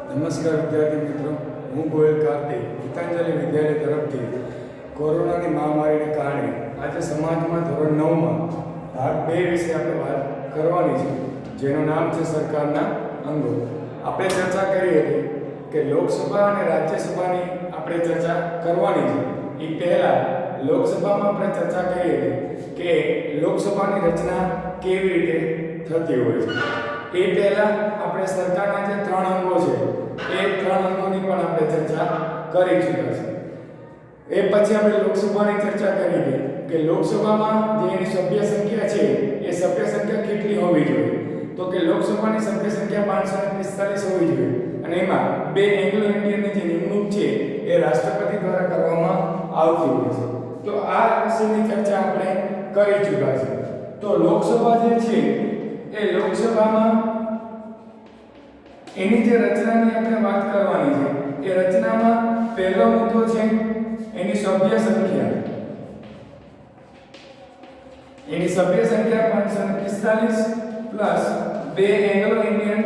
નમસ્કાર વિદ્યાર્થી મિત્રો, હું ગોયલ કાર્તિક ગીતાંજલિ વિદ્યાલય તરફથી કોરોનાની મહામારીને કારણે આજે સમાજમાં ધોરણ 9માં ભાગ 2 વિશે આપણે વાત કરવાની છે, જેનું નામ છે સરકારના અંગો. આપણે ચર્ચા કરી હતી કે લોકસભા અને રાજ્યસભાની આપણે ચર્ચા કરવાની છે. એ પહેલાં લોકસભામાં આપણે ચર્ચા કરી હતી કે લોકસભાની રચના કેવી રીતે થતી હોય છે. એ પહેલાં આપણે સરકારના જે 3 અંગો છે એ 3 અંગોની પણ આપણે ચર્ચા કરી ચૂક્યા છે. એ પછી આપણે લોકસભાની ચર્ચા કરી હતી કે લોકસભામાં જે એની સભ્ય સંખ્યા છે એ સભ્ય સંખ્યા કેટલી હોવી જોઈએ. તો કે લોકસભાની સભ્ય સંખ્યા 545 હોવી જોઈએ અને એમાં 2 એંગ્લો ઇન્ડિયનની જે નિમણૂક છે એ રાષ્ટ્રપતિ દ્વારા કરવામાં આવતી હોય છે. તો આ વિષયની ચર્ચા આપણે કરી ચૂક્યા છે. તો લોકસભા જે છે એ લોકસભામાં એની જે રચનાની આપણે વાત કરવાની છે. એ રચનામાં પહેલો મુદ્દો છે એની સભ્ય સંખ્યા. એની સભ્ય સંખ્યા 545 પ્લસ 2 એંગ્લો ઇન્ડિયન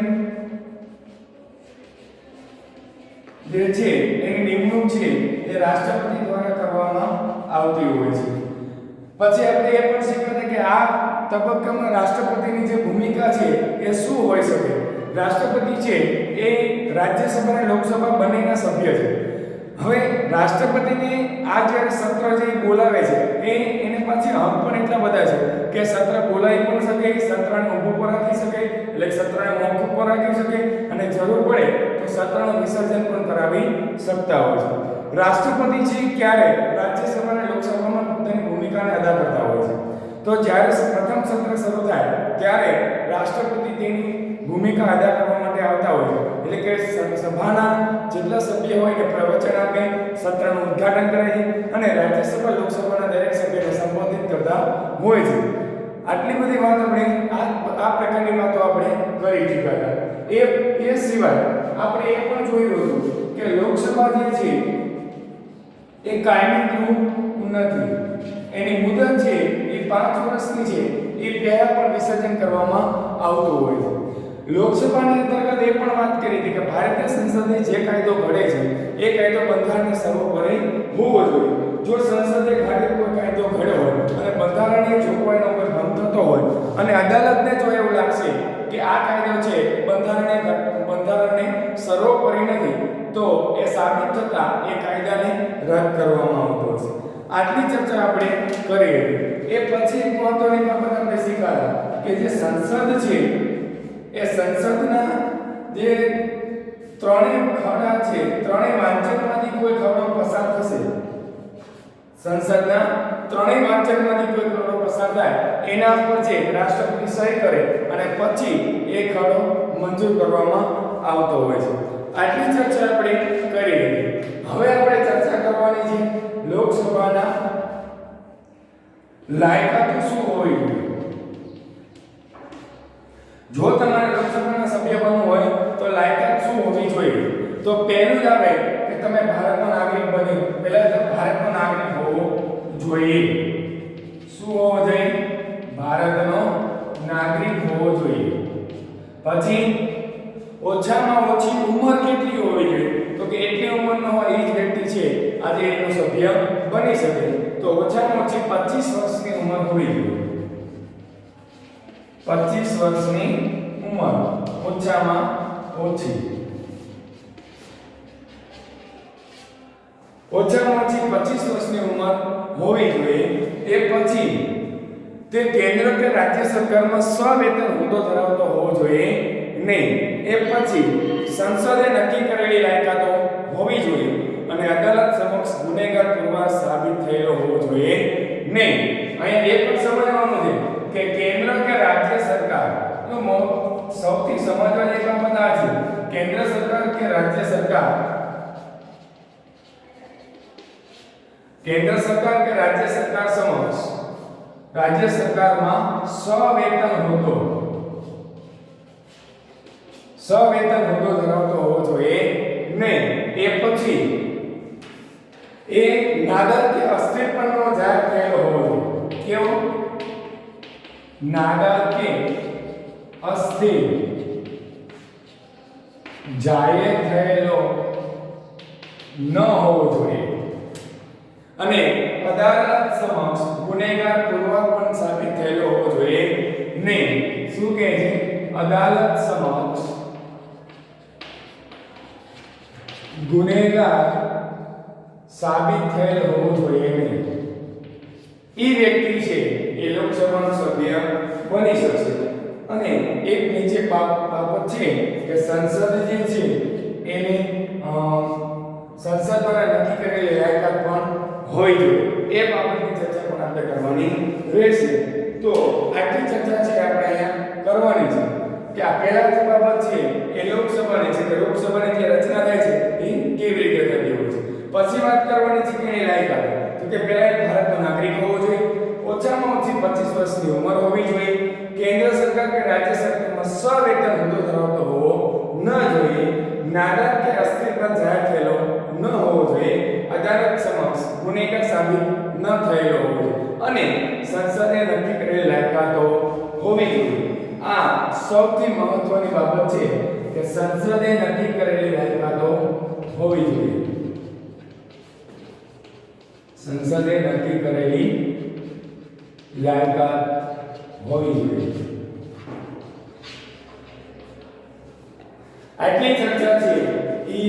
જે છે એની નિમણૂક છે એ રાષ્ટ્રપતિ દ્વારા કરવામાં આવતી હોય છે. પછી આપણે એ પણ શીખ્યા કે આ તબક્કામાં રાષ્ટ્રપતિની જે ભૂમિકા છે એ શું હોઈ શકે. રાષ્ટ્રપતિ છે એ રાજ્યસભા અને લોકસભા બંનેના સભ્ય છે. હવે રાષ્ટ્રપતિને આ જ્યારે સત્ર જે બોલાવે છે એને પાછી હક પણ એટલા બધા છે કે સત્ર બોલાવી પણ શકે, સત્રને ઊભું પણ રાખી શકે, એટલે સત્રને મોકૂફ પણ રાખી શકે અને જરૂર પડે તો સત્રનું વિસર્જન પણ કરાવી શકતા હોય છે. રાષ્ટ્રપતિ છે ક્યારે રાજ્યસભા અને લોકસભામાં પોતાની ભૂમિકાને અદા કરતા હોય છે. તો જ્યારે પ્રથમ સત્ર શરૂ થાય ત્યારે રાષ્ટ્રપતિ તેની ભૂમિકા અદા કરવા માટે આવતા હોય છે. એટલે કે સભાના જેટલા સભ્ય હોય ને પ્રવચન આપે, સત્રનું ઉદ્ઘાટન કરે છે અને રાજ્યસભા લોકસભાના દરેક સભ્યને સંબોધિત કરતા હોય છે. આટલી બધી વાત આપણે આ પ્રકારની વાતો આપણે કરી ચૂક્યા હતા. એ સિવાય આપણે એ પણ જોયું હતું કે લોકસભા જે છે એ કાયમી ગૃહ નથી. એની મુદત છે એ 5 વર્ષની છે. એ પહેલા પણ વિસર્જન કરવામાં આવતું હોય છે. લોકસભાની અંતર્ગત એ પણ વાત કરી હતી કે ભારતીય સંસદે જે કાયદો ઘડે છે એ કાયદો બંધારણને સર્વોપરી હોવો જોઈએ. જો સંસદે ઘડેલો કોઈ કાયદો ઘડ્યો હોય અને બંધારણીય જોગવાઈનો કોઈ ભંગ થતો હોય અને અદાલતને જો એવું લાગશે કે આ કાયદો છે બંધારણને સર્વોપરી નથી, તો એ સાબિત થતા એ કાયદાને રદ કરવામાં આવતો હશે. આટલી ચર્ચા આપણે કરી હતી. એ પછી એક મહત્વની બાબત આપણે શીખ્યા કે જે સંસદ છે એ સંસદના જે ત્રણેય ખરડા છે, ત્રણેય વાંચનમાંથી કોઈ ખરડો પસાર થશે. સંસદના ત્રણેય વાંચનમાંથી કોઈ ખરડો પસાર થાય એના પર છે રાષ્ટ્રપતિ સહી કરે અને પછી એ ખરડો મંજૂર કરવામાં આવતો હોય છે. આટલી ચર્ચા આપણે કરી હતી. હવે આપણે ચર્ચા કરવાની છે લોકસભાના લાયકાતો શું હોવી જોઈએ. જો તમારે લોકસભાના સભ્ય બનવું હોય તો લાયકાત શું હોવી જોઈએ. તો પહેલું જ આવે કે તમે ભારતનો નાગરિક બની, પહેલા તો ભારતનો નાગરિક હોવો જોઈએ. શું હોવો જોઈએ? ભારતનો નાગરિક હોવો જોઈએ. પછી ઓછામાં ઓછી ઉંમર કેટલી હોવી જોઈએ. તો કે એટલી ઉંમરનો હોય એ જ વ્યક્તિ છે આજે એનો સભ્ય બની શકે. તો ઓછામાં ઓછી 25 વર્ષની ઉંમર હોવી જોઈએ. 25 વર્ષની ઉંમર ઓછામાં ઓછી. ઓછામાં ઓછી 25 વર્ષની ઉંમર હોવી જોઈએ. એ પછી તે કેન્દ્ર કે રાજ્ય સરકારમાં સ્વવેતન હોદ્દો ધરાવતો હોવો જોઈએ નહીં. એ પછી સંસદે નક્કી કરેલી લાયકાતો હોવી જોઈએ અને અદાલત સમક્ષ ગુનેગાર પુરવાર સાબિત થયેલો હોવો જોઈએ નહીં. અહીંયા એ પણ સમજવાનું છે કે કેન્દ્ર કે રાજ્ય સરકાર સૌથી સમજવા જેવી બાબત આ છે. કેન્દ્ર સરકાર કે રાજ્ય સરકાર, કેન્દ્ર સરકાર કે રાજ્ય સરકાર સમક્ષ રાજ્ય સરકારમાં સ્વવેતન હોદ્દો ધરાવતો હોવો જોઈએ નહીં. એ પછી એ નાણાકીય અસ્થિરપણનો જાહેર થયેલો હોવો જોઈએ. કેવો? નાણાકીય અસ્થિર જાહેર થયેલો ન હોવો જોઈએ અને અદાલત સમક્ષ ગુનેગાર પૂર્વક પણ સાબિત થયેલો હોવો જોઈએ નહીં. શું કહે છે? અદાલત સમક્ષ ગુનેગાર સાબિત થયેલ હોવો જોઈએ નહીં. એ વ્યક્તિ છે એ લોકસભાનો સભ્ય બની શકશે. અને એક નીચે બાબત છે કે સંસદ જે છે એને સંસદ દ્વારા નક્કી કરેલી લાયકાત પણ હોવી જોઈએ. એ બાબતની ચર્ચા પણ આપણે કરવાની રહેશે. તો આટલી ચર્ચા છે આપણે અહીંયા કરવાની છે કે આ પહેલા જે બાબત છે એ લોકસભાની છે કે લોકસભાની જે રચના થાય છે એ કેવી રીતે થતી હોય છે. પછી વાત કરવાની છે કે એની લાયકાત. તો કે પહેલા ભારતનો નાગરિક હોવો જોઈએ, ઓછામાં ઓછી 25 વર્ષની ઉંમર હોવી જોઈએ, કેન્દ્ર સરકાર કે રાજ્ય સરકારમાં સવેતન હોદ્દો ધરાવતો હોવો ન જોઈએ, નાદાર કે અસ્થિર પર જાહેર થયેલો ન હોવો જોઈએ, અદાલત સમક્ષ ગુનેગાર સાબિત ન થયેલો હોવો જોઈએ અને સંસદે નક્કી કરેલી લાયકાતો હોવી જોઈએ. આ સૌથી મહત્વની બાબત છે કે સંસદે નક્કી કરેલી લાયકાતો હોવી જોઈએ. સંસદે નક્કી કરેલી લાયકાત હોવી જોઈએ. આટલી ચર્ચા છે એ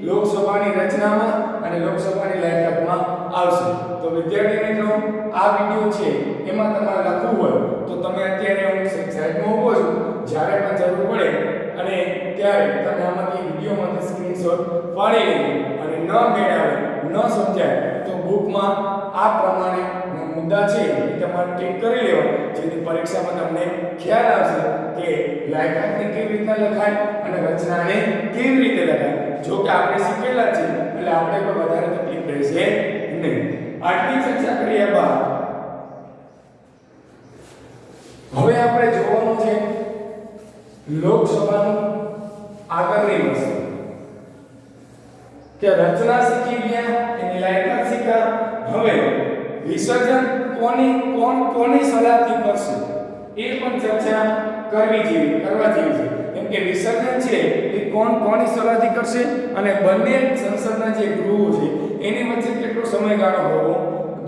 લોકસભાની રચનામાં અને લોકસભાની લાયકાતમાં આવશે. તો વિદ્યાર્થી મિત્રો, આ વિડિયો છે એમાં તમારે લખવું હોય તો તમે અત્યારે હું સાઈડમાં ઊભો છું, જ્યારે પણ જરૂર પડે અને ત્યારે તમે આમાંથી વિડિયોમાંથી સ્ક્રીનશોટ પાડી લેજો અને ન મેળ આવે, ન સમજાય તો બુકમાં આ પ્રમાણે મુદ્દા છે એ તમારે ટીક કરી લેવા, જેથી પરીક્ષામાં તમને ખ્યાલ આવશે કે લાયકાતને કેવી રીતે લખાય અને રચનાને કેવી રીતે લખાય. જો કે આપણે શીખેલા છે એટલે આપણે કોઈ વધારે તકલીફ રહેશે નહીં. આટલી ચર્ચા કર્યા બાદ હવે આપણે જોવાનું છે લોકસભાનું આગળની વસ્તુ કે રચના શીખી ગયા, એની લાયકાત શીખ્યા. હવે વિસર્જન કોની સલાહથી કરશે એ પણ ચર્ચા કરવા જેવી છે. કેમ કે વિસર્જન છે એ કોની સલાહથી કરશે અને બંને સંસદના જે ગૃહો છે એની વચ્ચે કેટલો સમયગાળો હોવો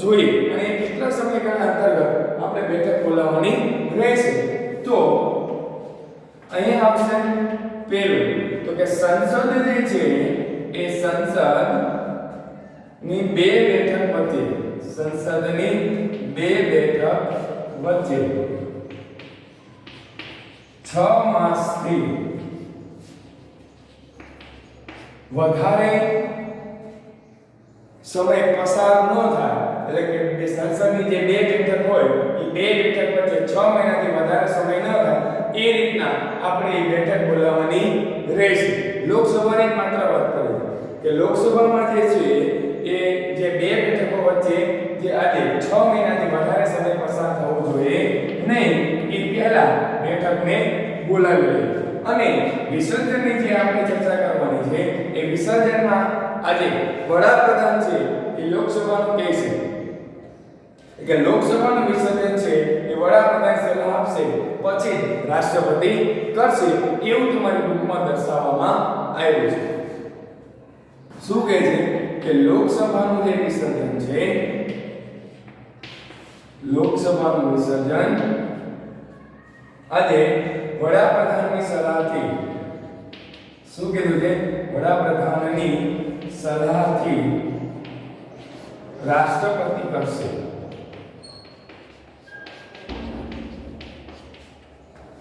જોઈએ અને કેટલા સમયગાળા અંતર્ગત આપણે બેઠક બોલાવવાની રહેશે. તો અહીંયા આવશે પહેલું તો કે સંસદ જે છે એ સંસદની બે બેઠક વચ્ચે 6 માસથી વધારે સમય પસાર ન થાય, એટલે કે સંસદની જે બે બેઠક હોય એ બે બેઠક વચ્ચે 6 મહિનાથી વધારે સમય ન થાય એ રીતના આપણે એ બેઠક બોલાવવાની રહેશે. લોકસભાની માત્ર વાત કરીએ કે લોકસભામાં જે છે એ જે બે બેઠકો વચ્ચે જે આજે 6 મહિનાથી વધારે સમય પસાર થવો જોઈએ નહીં એ પહેલા બેઠકને બોલાવી લે. અને વિસર્જનની જે આપણે ચર્ચા કરવાની છે એ વિસર્જનમાં આજે વડાપ્રધાન છે એ લોકસભાનું કહે છે કે લોકસભાનું વિસર્જન છે એ વડાપ્રધાન સલાહ આપશે પછી રાષ્ટ્રપતિ કરશે એવું તમારી બુકમાં દર્શાવવામાં આવ્યું છે. શું કહે છે કે લોકસભાનું જે વિસર્જન છે, લોકસભાનું વિસર્જન આજે વડાપ્રધાનની સલાહથી, શું કીધું છે? વડાપ્રધાનની સલાહથી રાષ્ટ્રપતિ કરશે.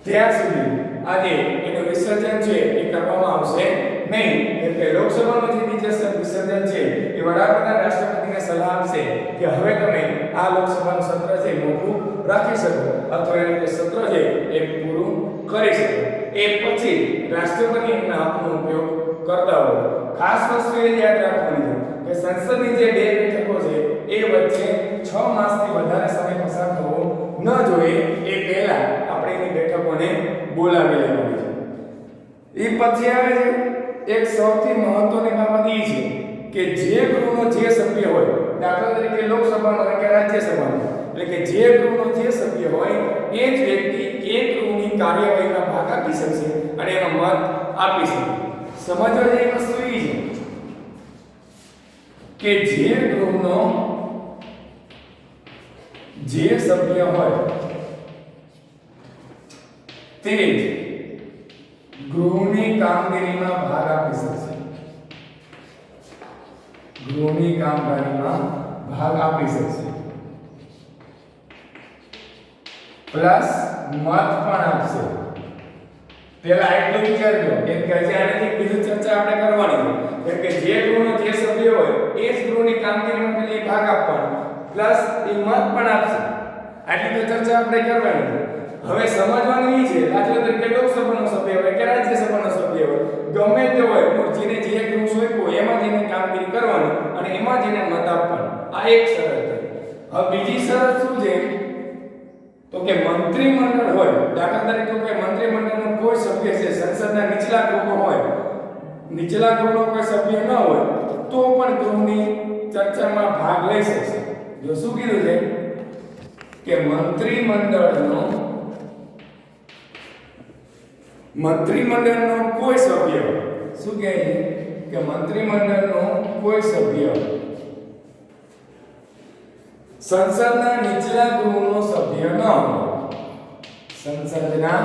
ત્યાં સુધી આજે એનું વિસર્જન છે એ કરવામાં આવશે નહીં. એટલે લોકસભાનું જે વિસર્જન છે એ વડાપ્રધાન રાષ્ટ્રપતિને સલાહ આપશે કે હવે તમે આ લોકસભાનું સત્ર છે મોકૂફ રાખી શકો અથવા એનું જે સત્ર છે એ પૂરું કરી શકો. એ પછી રાષ્ટ્રપતિ એમના હકનો ઉપયોગ કરતા હોય. ખાસ વસ્તુ એ યાદ રાખવાની છે કે સંસદની જે બે બેઠકો છે એ વચ્ચે 6 માસથી વધારે સમય પસાર થવો ન જોઈએ. એ પહેલા આપણે એની બેઠકોને બોલાવી લેવાની છે. એ પછી આવે છે એક સૌથી મહત્વની બાબત એ છે કે જે ગૃહનો જે સભ્ય હોય, દાખલા તરીકે લોકસભાનો કે રાજ્યસભાનો, એટલે કે જે ગૃહનો જે સભ્ય હોય એ જ વ્યક્તિ એ ગૃહની કાર્યવાહીમાં ભાગ આપી શકશે અને એનો મત આપી શકે. સમજવા જેવી વસ્તુ એ છે કે જે ગૃહનો જે સભ્ય હોય તે જ ગૃહની કામગીરીમાં ભાગ આપી શકશે, ગૃહની કામગીરીમાં ભાગ આપી શકશે, પ્લસ મત પણ આપશે. પહેલા એટલું વિચારજો કે હજી આની બીજી ચર્ચા આપણે કરવાની છે કે જે ગૃહનો જે સભ્ય હોય એ જ ગૃહની કામગીરીમાં પેલી ભાગ આપવાનો પ્લસ એ મત પણ આપશે. આટલી તો ચર્ચા આપણે કરવાની છે. હવે સમજવાનું એ છે દાખલા તરીકે લોકસભાનો સભ્ય હોય કે રાજ્યસભાનો સભ્ય હોય ગમે તે હોય જેને જે ગૃહ સોંપ્યો એમાં જેને કામગીરી કરવાની અને એમાં જેને મત આપવાનો. આ એક શરત છે. હવે બીજી શરત શું છે તો કે મંત્રીમંડળ હોય, દાખલા તરીકે કે મંત્રીમંડળનો કોઈ સભ્ય છે સંસદના નીચલા ગૃહો હોય, નીચલા ગૃહનો કોઈ સભ્ય ન હોય તો પણ ગૃહની ચર્ચામાં ભાગ લઈ શકશે. જો શું કીધું છે કે મંત્રીમંડળનો કોઈ સભ્ય, શું કહે છે કે મંત્રીમંડળનો કોઈ સભ્ય સંસદના નીચલા ગૃહનો સભ્ય ન હોય, સંસદના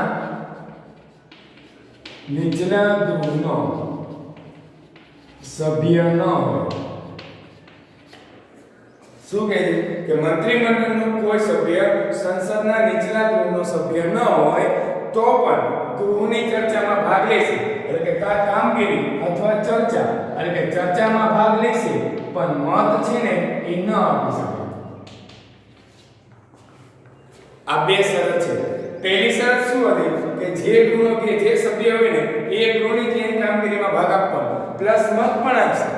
નીચલા ગૃહનો સભ્ય ન હોય. શું કહે છે કે મંત્રીમંડળનો કોઈ સભ્ય સંસદના નીચલા ગૃહનો સભ્ય ન હોય તો પણ ગૃહની ચર્ચામાં ભાગ લેશે, એટલે કે કામગીરી અથવા ચર્ચા, એટલે કે ચર્ચામાં ભાગ લેશે પણ મત છે ને એ ન આપી શકે. આ બે શરત છે. પહેલી શરત શું હતી કે જે ગૃહનો કે જે સભ્ય હોય ને એ ગૃહની જે કામગીરીમાં ભાગ આપવાનો પ્લસ મત પણ આપશે.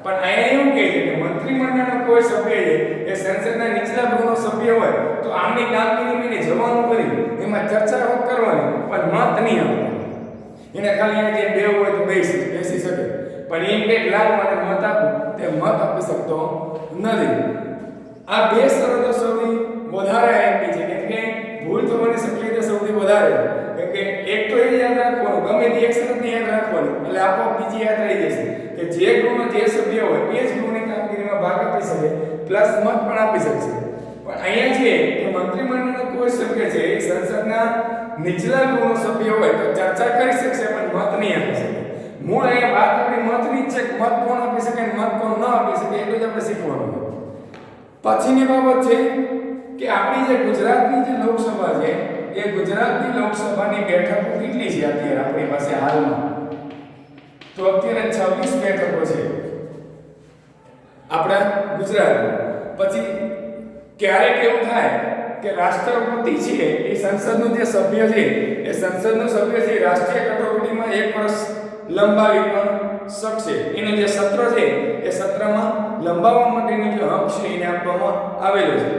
પણ અહીંયા એવું કહે છે કે મંત્રીમંડળનો કોઈ સભ્ય છે એ સંસદના નીચલા ગૃહનો સભ્ય હોય તો આમની કામગીરીને જવાનું કરી એમાં ચર્ચા કરવાની પણ મત નહીં આપવાનો. એને ખાલી અહીંયા જે બે હોય તો બેસી શકે પણ એમ કે લાવ મને મત આપો તે મત આપી શકતો નથી. આ બે શરતો સૌથી વધારે આપી છે કે ભૂલ થવાની શક્યતા સૌથી વધારે છે કે એક તો એ યાદ રાખવાનું ગમે તે એક શરતને યાદ રાખવાનું એટલે આપોઆપ બીજી યાદ રહી જશે કે જે ગૃહનો જે સભ્ય હોય એ જ ગૃહની કામગીરીમાં ભાગ આપી શકે પ્લસ મત પણ આપી શકશે. પણ અહીંયા છે કે મંત્રીમંડળનો કોઈ સભ્ય છે એ સંસદના નીચલા ગૃહનો સભ્ય હોય તો ચર્ચા કરી શકશે પણ મત નહીં આપી શકે. મૂળ અહીંયા વાત આપણી મતની જ છે કે મત કોણ આપી શકે અને મત કોણ ન આપી શકે એટલું જ આપણે શીખવાનું. પછીની બાબત છે કે આપણી જે ગુજરાતની જે લોકસભા છે એ ગુજરાતની લોકસભાની બેઠકો કેટલી છે અત્યારે આપણી પાસે હાલમાં? તો અત્યારે 26 બેઠકો છે આપણા ગુજરાતમાં. પછી ક્યારેક એવું થાય કે રાષ્ટ્રપતિ છે એ સંસદનો જે સભ્ય છે એ સંસદનો સભ્ય છે રાષ્ટ્રીય કટોકટીમાં 1 વર્ષ લંબાવી પણ શકશે. એનું જે સત્ર છે એ સત્રમાં લંબાવવા માટેનો જે હક છે એને આપવામાં આવેલો છે.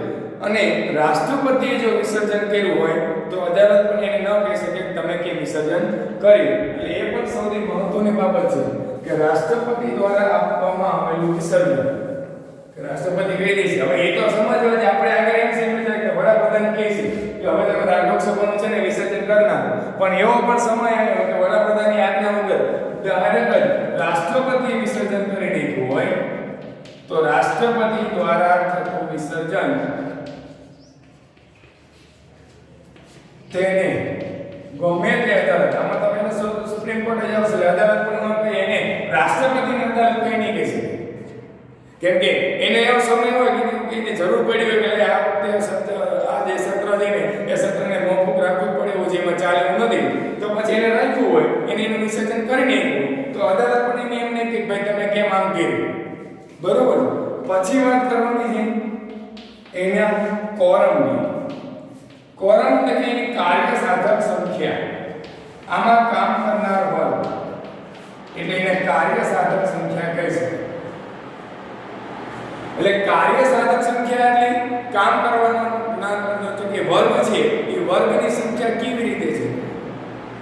અને રાષ્ટ્રપતિએ જો વિસર્જન કર્યું હોય તો અદાલત પણ એને ન કહી શકે કે તમે કેમ વિસર્જન કર્યું. એટલે એ પણ સૌથી મહત્વની બાબત છે કે રાષ્ટ્રપતિ દ્વારા આપવામાં આવેલું વિસર્જન કે રાષ્ટ્રપતિ કહી દે છે. હવે એ તો સમજવા છે આપણે આગળ એમ સમજાય કે વડાપ્રધાન કહે છે કે હવે તમે લોકસભાનું છે ને વિસર્જન કરી નાખો. પણ એવો પણ સમય આવ્યો કે વડાપ્રધાનની આજ્ઞા વગર ડાયરેક્ટ રાષ્ટ્રપતિ વિસર્જન કરી નાખ્યું હોય તો રાષ્ટ્રપતિ દ્વારા થતું વિસર્જન તેને ગમે તે અદાલત, આમાં તમે સુપ્રીમ કોર્ટે જાવ છો અદાલત પણ ન કહે એને રાષ્ટ્રપતિની અદાલત કઈ નહીં કહી શકે. કેમ કે એને એવો સમય હોય કે એને જરૂર પડી હોય કે આ વખતે આ જે સત્ર છે ને એ સત્રને મોકૂફ રાખવું પડે એવું જેમાં ચાલ્યું નથી તો પછી એને રાખ્યું હોય એને એનું વિસર્જન કરી નાખ્યું તો અદાલત પણ એને એમને કે ભાઈ તમે કેમ આમ કર્યું. બરોબર. પછી વાત કરવાની છે એના કોરમની. કોરમ એટલે કે એની કાર્ય સાધક સંખ્યા. આમાં કામ કરનાર વર્ગ એટલે એને કાર્ય સાધક સંખ્યા કહી શકાય. એટલે કાર્ય સાધક સંખ્યા એટલે કામ કરવાનો તો કે વર્ગ છે એ વર્ગની સંખ્યા કેવી રીતે છે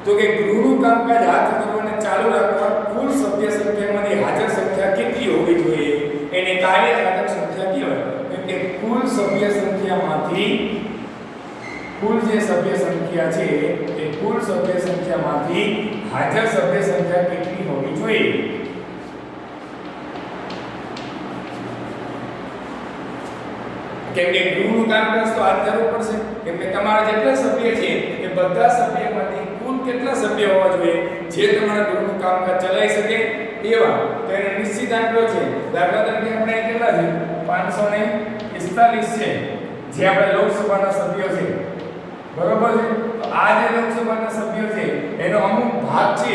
તો કે ગૃહનું કામકાજ હાથ ધરવાને ચાલુ રાખવા કુલ સભ્ય સંખ્યામાંથી હાજર સંખ્યા કેટલી હોવી જોઈએ એને કાર્ય સાધક સંખ્યા કહેવાય. એટલે કુલ સભ્ય સંખ્યામાંથી કુલ જે સભ્ય સંખ્યા છે એ કુલ સભ્ય સંખ્યામાંથી હાજર સભ્ય સંખ્યા કેટલી હોવી જોઈએ કેમ કે ગૃહનું કામકાજ તો હાથ ધરવું પડશે, કેમ કે તમારા જેટલા સભ્ય છે એ બધા સભ્યમાંથી કુલ કેટલા સભ્ય હોવા જોઈએ જે તમારા ગૃહનું કામકાજ ચલાવી શકે એવા. તો એનો નિશ્ચિત આંકડો છે. દાખલા તરીકે આપણે કેટલા છે 545 છે જે આપણે લોકસભાના સભ્યો છે, બરોબર છે. તો આ જે લોકસભાના સભ્યો છે એનો અમુક ભાગ છે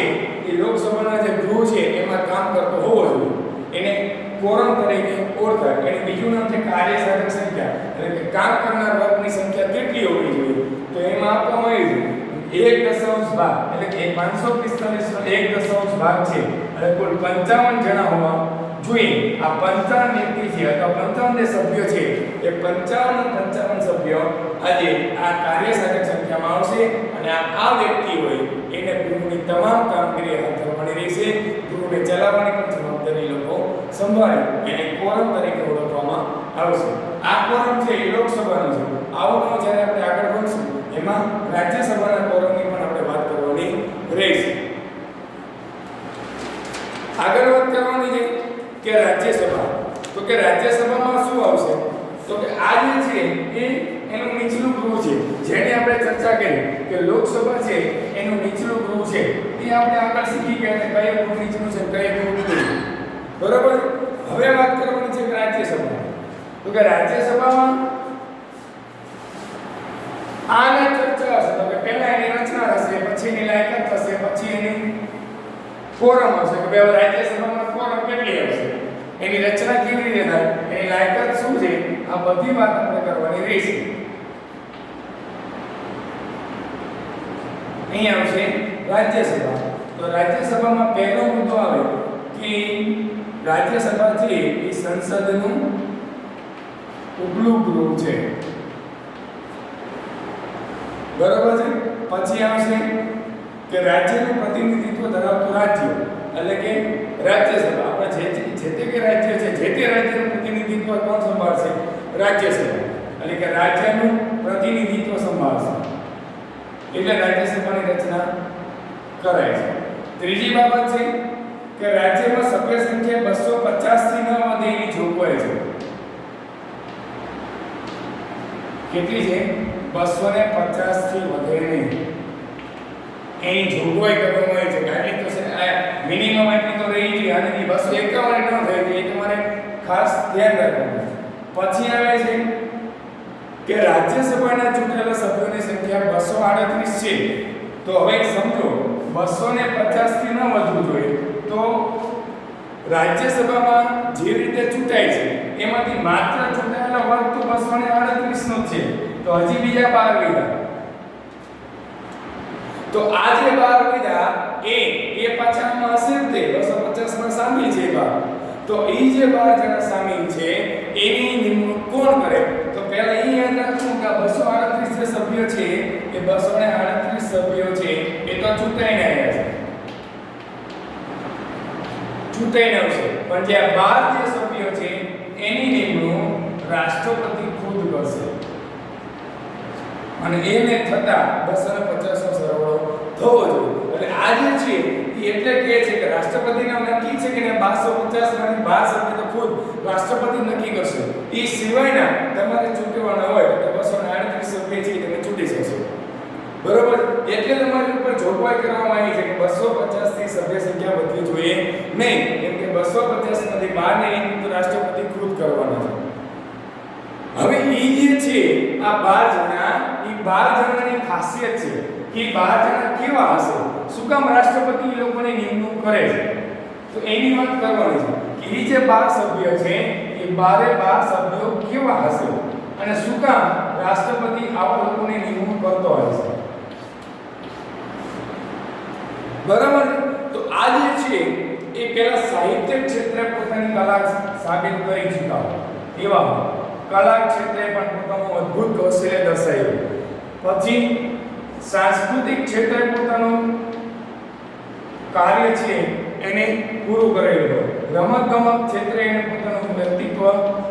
એ લોકસભાના જે ગૃહ છે એમાં કામ કરતો હોવો જોઈએ. એને કોરમ તરીકે ઓળખાય. એનું બીજું નામ છે કાર્યસાધક સંખ્યા, એટલે કે કામ કરનાર વર્ગની સંખ્યા કેટલી હોવી જોઈએ. તો એમાં આપવામાં આવ્યું છે 1/10 ભાગ, એટલે કે 545 નો 1/10 ભાગ છે એટલે કુલ 55 જણા હોવા જોઈએ. આ 55 વ્યક્તિ છે અથવા 55 જે સભ્યો છે એ 55 સભ્યો આજે આ કાર્યસાધક સંખ્યામાં આવશે અને આ વ્યક્તિ હોય એને ગૃહની તમામ કામગીરી હાથ ધરવાની રહેશે. ગૃહને ચલાવવાની પણ જવાબદારી લોકો સંભાળે. એને કોરમ તરીકે ઓળખવામાં આવશે. આ કોરમ છે એ લોકસભાનો છે. આવનો જ્યારે આપણે આગળ ભણશું એમાં રાજ્યસભાના કોરમની પણ આપણે વાત કરવાની રહેશે. આગળ વાત કરવાની છે કે રાજ્યસભા. તો કે રાજ્યસભામાં શું આવશે? તો કે આ જે છે એ એનું નીચલું ગૃહ છે જેની આપણે ચર્ચા કરી કે લોકસભા છે એનું નીચલું ગૃહ છે એ આપણે આગળ શીખી ગયા કે કયું ગૃહ નીચલું છે કયું ગૃહ ઊંચું છે, બરોબર. હવે વાત કરવાની છે રાજ્યસભા. તો કે રાજ્યસભામાં આને ચર્ચા હશે. તો કે પહેલા એની રચના હશે, પછી એની લાયકાત થશે, પછી એની કોરમ હશે કે ભાઈ રાજ્યસભામાં કોરમ કેટલી હશે, એની રચના કેવી રીતે થાય, એની લાયકાત શું છે, આ બધી વાત આપણે કરવાની રહેશે. અહીં આવશે રાજ્યસભા. તો રાજ્યસભામાં પહેલો મુદ્દો આવે કે રાજ્યસભા છે એ સંસદનું ઉપલું ગૃહ છે, બરોબર છે. પછી આવશે કે રાજ્યનું પ્રતિનિધિત્વ ધરાવતું રાજ્ય, એટલે કે રાજ્યસભા. આપણે જે તે કે રાજ્ય છે જે તે રાજ્યનું પ્રતિનિધિત્વ કોણ સંભાળશે? રાજ્યસભા. એટલે કે રાજ્યનું પ્રતિનિધિત્વ સંભાળશે, એટલે રાજ્યસભાની રચના કરાય છે. ત્રીજી બાબત છે કે રાજ્યમાં સભ્ય સંખ્યા 250 થી ન વધે એની જોગવાઈ છે. કેટલી છે? 250 થી વધે નહીં એની જોગવાઈ કરવામાં આવી છે. આટલી તો છે મિનિમમ એટલી તો રહી છે અને 251 ન થઈ એ તમારે ખાસ ધ્યાન રાખવાનું. પછી આવે છે કે રાજ્યસભાના ચૂંટાયેલા સભ્યોની સંખ્યા 238 છે. તો હવે સમજો 250 થી ન વધવું જોઈએ. તો રાજ્યસભામાં જે રીતે ચૂંટાય છે એમાંથી માત્ર ચૂંટાયેલા વર્ગ તો 238 નો છે. તો હજી બીજા 12 વધ્યા. તો આ જે 12 વધ્યા એ પાછામાં હશે તે 250 માં સામેલ છે. તો એ જે 12 જણા સામેલ છે એની નિમણૂક કોણ કરે? તો પહેલા એ યાદ રાખવું કે 238 જે સભ્યો છે એ 238 સભ્યો છે એ તો ચૂંટાઈને આવ્યા છે, ચૂંટાઈને આવશે. પણ જે 12 જે સભ્યો છે એની નિમણૂક રાષ્ટ્રપતિ ખુદ કરશે અને એને થતા 250 નો સરવાળો થવો જોઈએ. એટલે આ જે છે એ એટલે કહે છે કે રાષ્ટ્રપતિના નક્કી છે કે 250 માંથી 12 સભ્ય તો ખુદ રાષ્ટ્રપતિ નક્કી કરશે. એ સિવાયના તમારે ચૂંટવાના હોય તો 238 સભ્ય છે તમે ચૂંટી શકશો, બરોબર. એટલે તમારી ઉપર જોગવાઈ કરવામાં આવી છે કે 250 થી સભ્ય સંખ્યા વધવી જોઈએ નહીં, કેમ કે 250 માંથી 12 ને તો રાષ્ટ્રપતિ ખુદ કરવાના છે. હવે એ જે છે આ 12 જણા, એ 12 જણાની ખાસિયત છે કે 12 જણા કેવા હશે, શું કામ રાષ્ટ્રપતિ એ લોકોની નિમણૂક કરે છે, તો એની વાત કરવાની છે કે એ જે 12 સભ્યો છે એ 12 સભ્યો કેવા હશે અને શું કામ રાષ્ટ્રપતિ આવા લોકોની નિમણૂક કરતો હોય છે, બરાબર. તો આ જે છે એ પહેલા સાહિત્ય ક્ષેત્રે પોતાની કલા સાબિત કરી ચૂક્યા એવા કલા ક્ષેત્રે પણ પોતાનું અદ્ભુત કૌશલ્ય દર્શાવ્યું. પછી સાંસ્કૃતિક ક્ષેત્રે પોતાનું કાર્ય છે એને પૂરું કરેલું, રમતગમત ક્ષેત્રે એને પોતાનું વ્યક્તિત્વ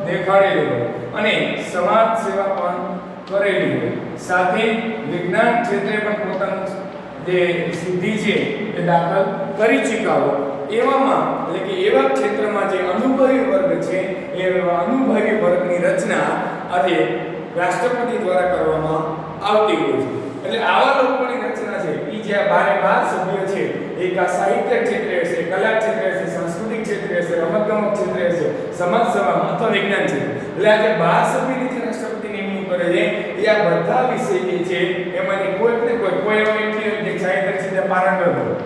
દેખાડેલું અને સમાજ સેવા પણ કરેલી, સાથે વિજ્ઞાન ક્ષેત્રે પણ પોતાનું જે સિદ્ધિ છે એ દાખલ કરી ચૂક્યા. એવામાં એટલે કે એવા ક્ષેત્રમાં જે અનુભવી વર્ગ છે એ અનુભવી વર્ગની રચના આજે રાષ્ટ્રપતિ દ્વારા કરવામાં આવતી હોય છે. એટલે આવા લોકોની રચના છે એ જે 12 સભ્યો છે એ સાહિત્ય ક્ષેત્રે હશે, કલા ક્ષેત્રે હશે, સાંસ્કૃતિક ક્ષેત્રે હશે, રમતગમત ક્ષેત્રે હશે, સમાજ સેવા અથવા વિજ્ઞાન છે. એટલે આજે 12 સભ્યની જે રાષ્ટ્રપતિ નિમણૂક કરે છે એ આ બધા વિષય જે છે એમાંથી કોઈ એવો વ્યક્તિ હોય જે સાહિત્ય ક્ષેત્રે પારંગત હોય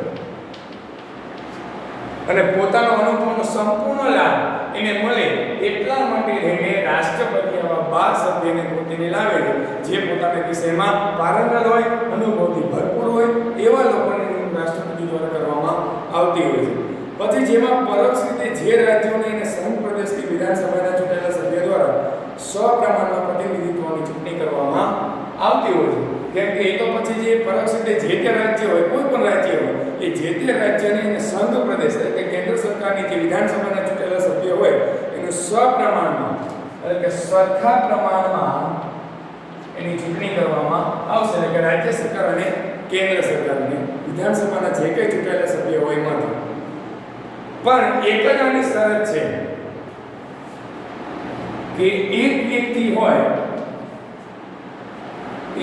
અને પોતાનો અનુભવનો સંપૂર્ણ લાભ એને મળે એટલા માટે એને રાષ્ટ્રપતિ આવા 12 સભ્યને પોતાને લાવે છે જે પોતાના વિષયમાં પારંગત હોય, અનુભવથી ભરપૂર હોય એવા લોકોને રાષ્ટ્રપતિ દ્વારા કરવામાં આવતી હોય છે. પછી જેમાં પરોક્ષ રીતે જે રાજ્યોને અને સંઘ પ્રદેશની વિધાનસભાના ચૂંટાયેલા સભ્યો દ્વારા સપ્રમાણમાં પ્રતિનિધિત્વની ચૂંટણી કરવામાં આવતી હોય છે. કેમ કે એ તો પછી જે પરોક્ષ રીતે જે તે રાજ્ય હોય, કોઈ પણ રાજ્ય હોય, એ જે તે રાજ્યની અને સંઘ પ્રદેશ એટલે કે કેન્દ્ર સરકારની જે વિધાનસભાના ચૂંટાયેલા સભ્યો હોય એનું સપ્રમાણમાં એટલે કે સરખા પ્રમાણમાં એની ચૂંટણી કરવામાં આવશે. એટલે કે રાજ્ય સરકાર અને કેન્દ્ર સરકારની વિધાનસભાના જે કંઈ ચૂંટાયેલા સભ્યો હોય એમાંથી પણ એક જ આની શરત છે કે એક વ્યક્તિ હોય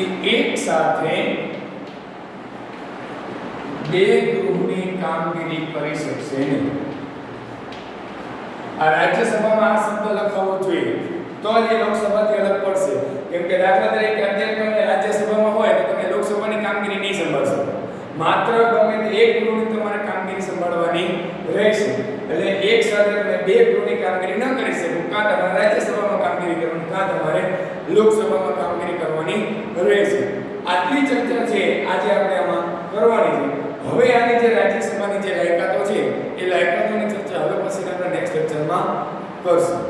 એ એક સાથે બે ગૃહની કામગીરી કરી શકશે નહીં. આ રાજ્યસભામાં આ શબ્દ લખાવવો જોઈએ તો જ એ લોકસભાથી અલગ પડશે. કેમ કે દાખલા તરીકે અત્યારે તમે રાજ્યસભામાં હોય તો તમે લોકસભાની કામગીરી નહીં સંભાળી શકો. માત્ર ગમે તે એક ગૃહની તમારે કામગીરી સંભાળવાની રહેશે. એટલે એક સાથે તમે બે ગૃહની કામગીરી ન કરી શકો. કાં તમારે રાજ્યસભામાં કામગીરી કરવાની, કાં તમારે લોકસભામાં કામગીરી કરવાની રહેશે. આટલી ચર્ચા છે આજે આપણે આમાં કરવાની છે. હવે આની જે રાજ્યસભાની જે લાયકાતો છે એ લાયકાતોની ચર્ચા હવે પછી આપણે નેક્સ્ટ લેક્ચરમાં કરશું.